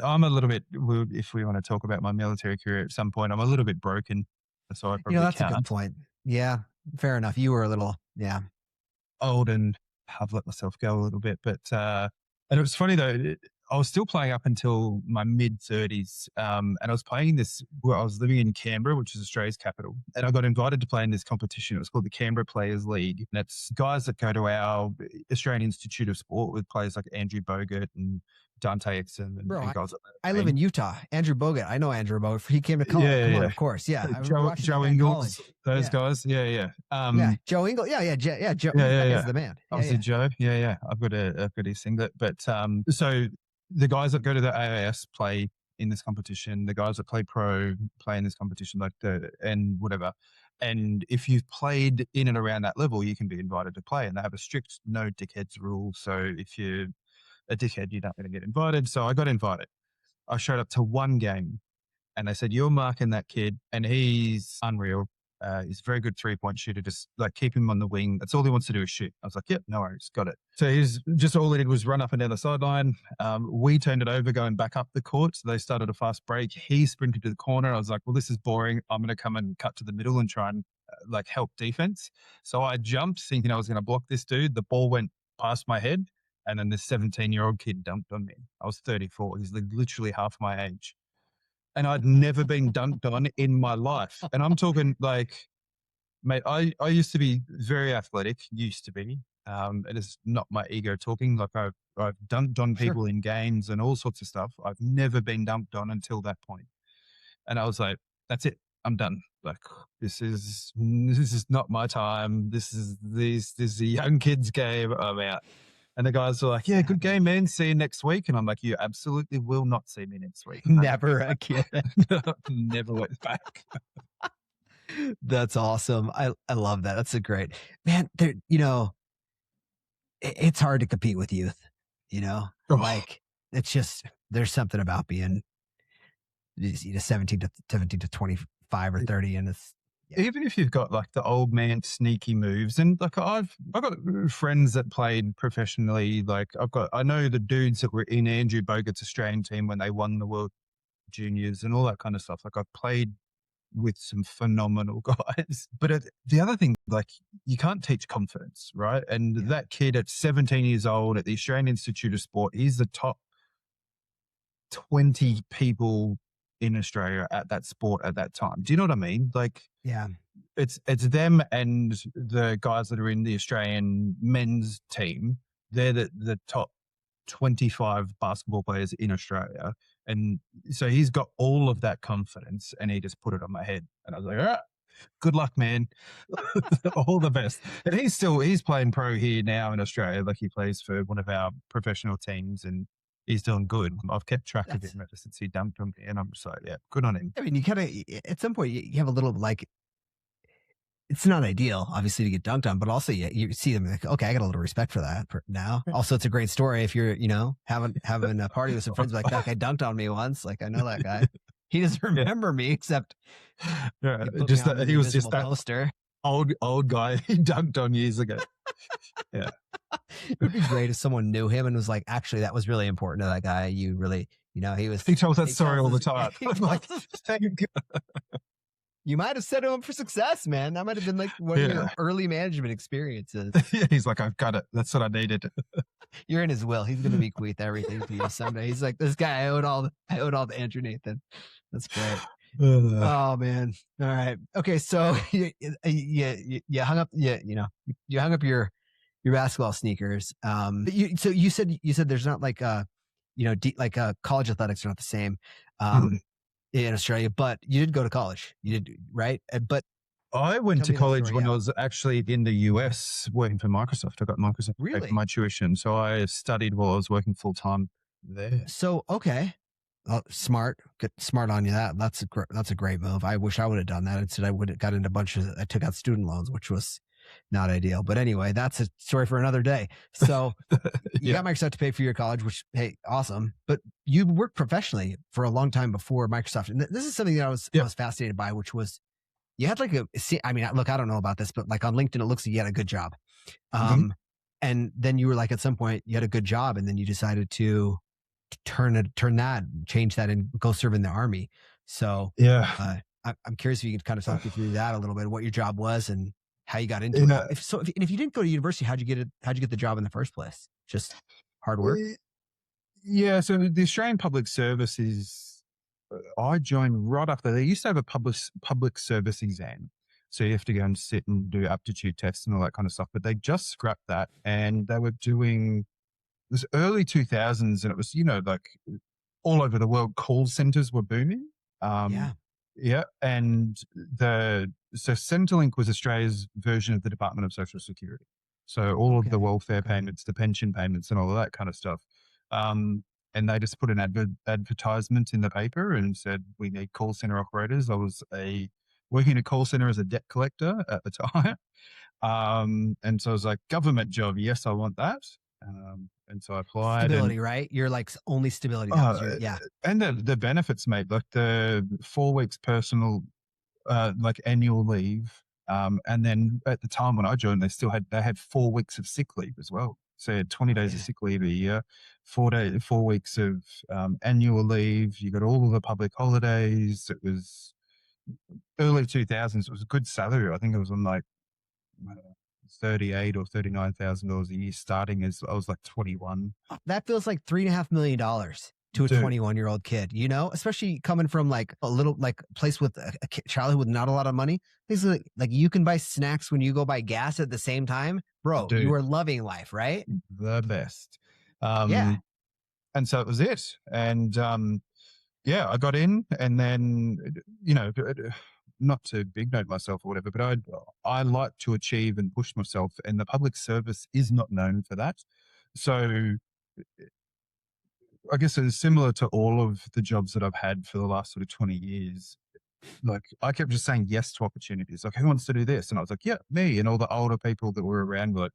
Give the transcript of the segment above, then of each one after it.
I'm a little bit, if we want to talk about my military career at some point, I'm a little bit broken, so I You know, probably that's a good can't. point. Yeah, fair enough. You were a little, yeah. Old and have let myself go a little bit. But and it was funny though. I was still playing up until my mid 30s, and I was playing this. Well, I was living in Canberra, which is Australia's capital, and I got invited to play in this competition. It was called the Canberra Players League, and it's guys that go to our Australian Institute of Sport with players like Andrew Bogut and Dante Exum Bro, and guys like I that. live in Utah. Andrew Bogut. I know Andrew Bogut. He came to college. Yeah, Come on, yeah. of course. Yeah. I remember watching that Joe guy in Ingles, college. those Yeah. guys. Yeah, yeah. Yeah. Joe Ingle. Yeah. Yeah. Yeah. Joe. Yeah, yeah, That guy's yeah. the man. Yeah. Obviously, Yeah. Joe. Yeah, yeah. I've got his singlet. But so the guys that go to the AIS play in this competition. The guys that play pro play in this competition, and whatever. And if you've played in and around that level, you can be invited to play. And they have a strict no dickheads rule. So if you're a dickhead, you're not going to get invited. So I got invited. I showed up to one game and they said, "You're marking that kid, and he's unreal. He's a very good 3-point shooter. Just like keep him on the wing. That's all he wants to do is shoot." I was like, "Yep, no worries, got it." So he's just all he did was run up and down the sideline. We turned it over, going back up the court. So they started a fast break. He sprinted to the corner. I was like, "Well, this is boring. I'm going to come and cut to the middle and try and like help defense." So I jumped, thinking I was going to block this dude. The ball went past my head, and then this 17-year-old kid dumped on me. I was 34. He's literally half my age. And I'd never been dunked on in my life. And I'm talking like, mate, I used to be very athletic, used to be. It is not my ego talking. Like I've dunked on Sure. people in games and all sorts of stuff. I've never been dunked on until that point. And I was like, that's it. I'm done. Like this is not my time. This is a young kid's game. I'm out. And the guys were like, "Yeah, good game, man. See you next week." And I'm like, "You absolutely will not see me next week." Never again. Never went back. That's awesome. I love that. That's a great man. There, you know, it's hard to compete with youth, you know, Oh, like it's just, there's something about being 17 to 25 or 30. And it's, yeah. even if you've got like the old man sneaky moves, and like I've got friends that played professionally. Like I know the dudes that were in Andrew Bogut's Australian team when they won the World Juniors and all that kind of stuff. Like I've played with some phenomenal guys. But the other thing, like you can't teach confidence, right? And that kid at 17 years old at the Australian Institute of Sport, he's the top 20 people in Australia at that sport at that time. Do you know what I mean? Like, Yeah. it's them and the guys that are in the Australian men's team. They're the top 25 basketball players in Australia. And so he's got all of that confidence and he just put it on my head. And I was like, all right, good luck, man. All the best. And he's playing pro here now in Australia. Like he plays for one of our professional teams and he's doing good. I've kept track of him ever since he dumped on me. And I'm just like, yeah, good on him. I mean, you kind of, at some point, you have a little like, it's not ideal, obviously, to get dunked on, but also you see them like, okay, I got a little respect for that now. Also, it's a great story if you're, having a party with some friends like that guy dunked on me once. Like I know that guy. He doesn't remember me except Yeah, he put just me on that the he was just invisible that poster. old guy he dunked on years ago. Yeah. It would be great if someone knew him and was like, actually, that was really important to that guy. You really, he was. He tells that story all the time. I'm like, you might have set him up for success, man. That might have been like one of your early management experiences. Yeah, he's like, I've got it. That's what I needed. You're in his will. He's going to bequeath everything to you someday. He's like, this guy, I owed all the Andrew Nathan. That's great. Oh man. All right. Okay. So you hung up, you hung up your basketball sneakers. But you said there's not like, college athletics are not the same. In Australia, but you did go to college. You did, right? But I went to college when I was actually in the US working for Microsoft. I got Microsoft to pay for my tuition. So I studied while I was working full time there. So, okay. Smart. Good, smart on you. That's a great move. I wish I would have done that. Instead, I would have got into I took out student loans, which was not ideal. But anyway, that's a story for another day. So you got Microsoft to pay for your college, which, hey, awesome. But you worked professionally for a long time before Microsoft. And this is something that I was fascinated by, which was you had like look, I don't know about this, but like on LinkedIn, it looks like you had a good job. And then you were like, at some point you had a good job and then you decided to turn that, change that, and go serve in the army. So Yeah. I'm curious if you could kind of talk me through that a little bit, what your job was and how you got into it. Yeah. If you didn't go to university, how'd you get it? How'd you get the job in the first place? Just hard work. Yeah, so the Australian Public Service is. I joined right after they used to have a public service exam, so you have to go and sit and do aptitude tests and all that kind of stuff. But they just scrapped that, and they were doing this early 2000s, and it was like all over the world. Call centers were booming. Um, Yeah. yeah, and the so Centrelink was Australia's version of the Department of Social Security. So all of the Okay. welfare Okay. payments, the pension payments, and all of that kind of stuff. And they just put an advertisement in the paper and said we need call center operators. I was working in a call center as a debt collector at the time, and so I was like, government job, yes, I want that. And so I applied, and Stability, right? You're like only stability. That was your, uh, yeah. and the benefits, mate, like the 4 weeks personal, like annual leave. And then at the time when I joined, they had 4 weeks of sick leave as well. So you had 20 Oh days of yeah. sick leave a year, 4 weeks of annual leave. You got all of the public holidays. It was early 2000s. It was a good salary. I think it was on like uh, 38 or $39,000 a year starting as I was like 21. That feels like $3.5 million to a Dude, 21-year-old kid, especially coming from like a little like place with a childhood with not a lot of money. Things like you can buy snacks when you go buy gas at the same time, bro. You dude, are loving life, right? the best. Yeah. Um, and so it was it. And yeah, I got in, and then not to big note myself or whatever, but I like to achieve and push myself, and the public service is not known for that. So I guess it's similar to all of the jobs that I've had for the last sort of 20 years. Like I kept just saying yes to opportunities. Like, who wants to do this? And I was like, yeah, me. And all the older people that were around were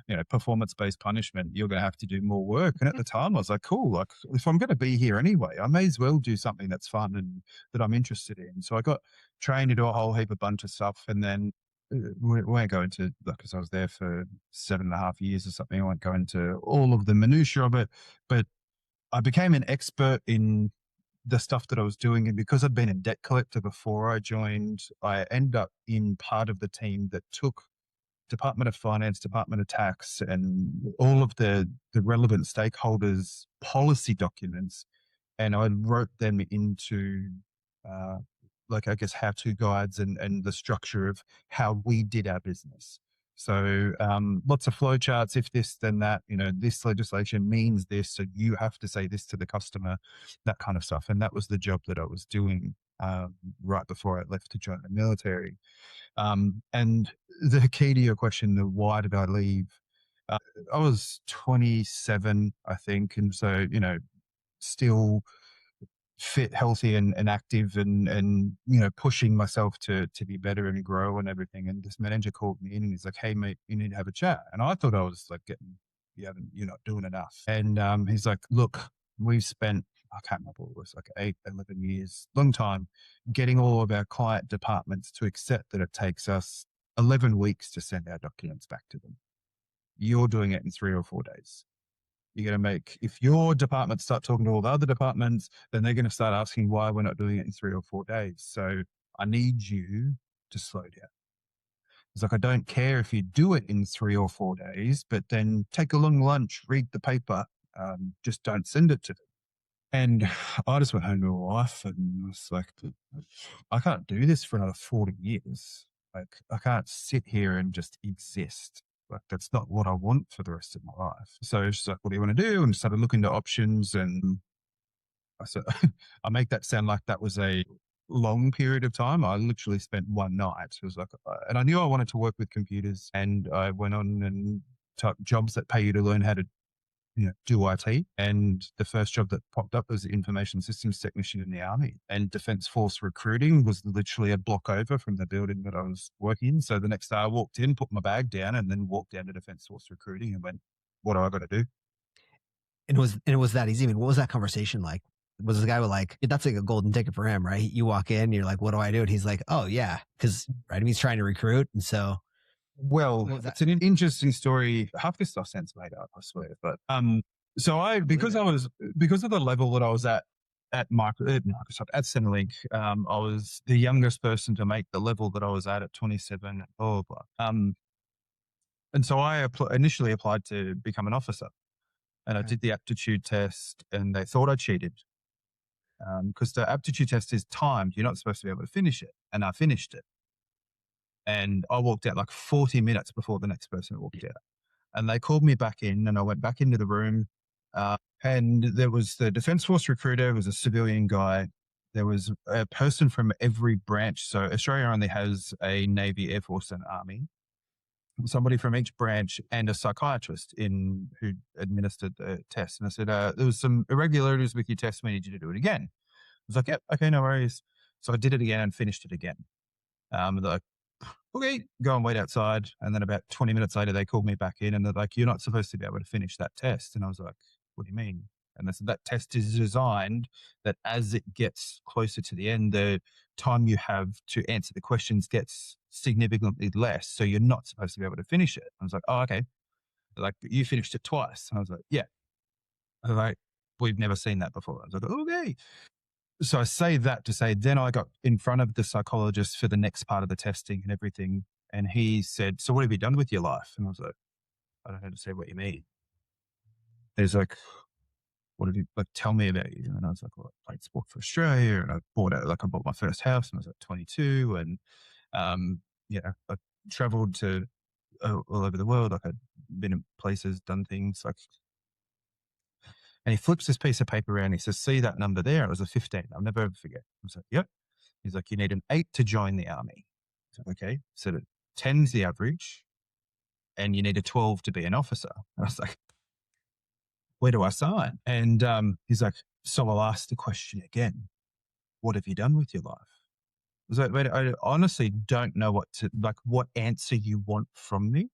like, performance-based punishment. You're going to have to do more work. And at the time, I was like, cool. Like, if I'm going to be here anyway, I may as well do something that's fun and that I'm interested in. So I got trained to do a whole heap of bunch of stuff, and then we won't go into like because I was there for 7.5 years or something. I won't go into all of the minutiae of it, but I became an expert in the stuff that I was doing. And because I'd been a debt collector before I joined, I ended up in part of the team that took Department of Finance, Department of Tax, and all of the relevant stakeholders' policy documents, and I wrote them into uh, like I guess how-to guides and the structure of how we did our business. So lots of flowcharts. If this, then that. This legislation means this, so you have to say this to the customer, that kind of stuff. And that was the job that I was doing right before I left to join the military. And the key to your question, the why did I leave? Uh, I was 27, I think, and so still fit, healthy, and active, and pushing myself to be better and grow and everything. And this manager called me in and he's like, "Hey mate, you need to have a chat." And I thought I was like getting, you're not doing enough. And he's like, "Look, we've spent." I can't remember what it was, like 8, 11 years, long time, getting all of our client departments to accept that it takes us 11 weeks to send our documents back to them. You're doing it in 3 or 4 days. You're going to make, if your department start talking to all the other departments, then they're going to start asking why we're not doing it in 3 or 4 days. So I need you to slow down. It's like, I don't care if you do it in 3 or 4 days, but then take a long lunch, read the paper, just don't send it to them. And I just went home to my wife and was like, I can't do this for another 40 years. Like, I can't sit here and just exist. Like, that's not what I want for the rest of my life. So she's like, what do you want to do? And started looking into options. And I said, I make that sound like that was a long period of time. I literally spent one night. It was like, and I knew I wanted to work with computers. And I went on and took jobs that pay you to learn how to do IT. And the first job that popped up was the information systems technician in the army. And Defence Force recruiting was literally a block over from the building that I was working in. So the next day I walked in, put my bag down, and then walked down to Defence Force recruiting and went, what do I got to do? And it was that easy. I mean, what was that conversation like? Was the guy like, that's like a golden ticket for him, right? You walk in, you're like, what do I do? And he's like, oh yeah, because right, he's trying to recruit, and so Well, what was that? it's an interesting story. Half this stuff sounds made up, I swear. But So I Believe because it. I was because of the level that I was at Microsoft at Centrelink, I was the youngest person to make the level that I was at 27. Blah blah blah. And so I initially applied to become an officer, and I Okay. did the aptitude test, and they thought I cheated because the aptitude test is timed. You're not supposed to be able to finish it, and I finished it, and I walked out like 40 minutes before the next person walked out. And they called me back in, and I went back into the room. And there was the Defence Force recruiter, was a civilian guy. There was a person from every branch. So Australia only has a Navy, Air Force, and Army. Somebody from each branch and a psychiatrist in who administered the test. And I said, there was some irregularities with your test. We need you to do it again. I was like, yep, okay, no worries. So I did it again and finished it again. They're like, okay, go and wait outside. And then about 20 minutes later, they called me back in and they're like, you're not supposed to be able to finish that test. And I was like, what do you mean? And they said that test is designed that as it gets closer to the end, the time you have to answer the questions gets significantly less. So you're not supposed to be able to finish it. I was like, oh, okay. They're like, you finished it twice. And I was like, yeah. They're like, we've never seen that before. I was like, okay. So I say that to say, then I got in front of the psychologist for the next part of the testing and everything. And he said, so what have you done with your life? And I was like, I don't know how to say what you mean. He's like, what have you, like, tell me about you. And I was like, well, I played sport for Australia and I bought my first house when I was like 22. And, I traveled to all over the world. Like I'd been in places, done things like, and he flips this piece of paper around. He says, see that number there? It was a 15. I'll never ever forget. I was like, yep. He's like, you need an 8 to join the army. So, okay. So the 10's the average and you need a 12 to be an officer. And I was like, where do I sign? And he's like, so I'll ask the question again. What have you done with your life? I was like, wait, I honestly don't know what answer you want from me.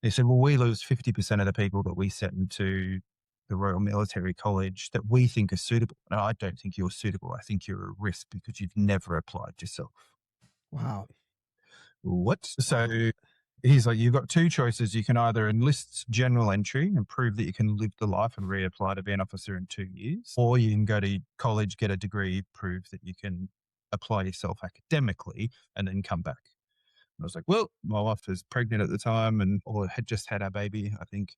They said, well, we lose 50% of the people that we sent into the Royal Military College that we think are suitable. No, I don't think you're suitable. I think you're a risk because you've never applied yourself. Wow. What? So he's like, you've got two choices. You can either enlist general entry and prove that you can live the life and reapply to be an officer in 2 years, or you can go to college, get a degree, prove that you can apply yourself academically, and then come back. And I was like, well, my wife was pregnant at the time or had just had our baby, I think.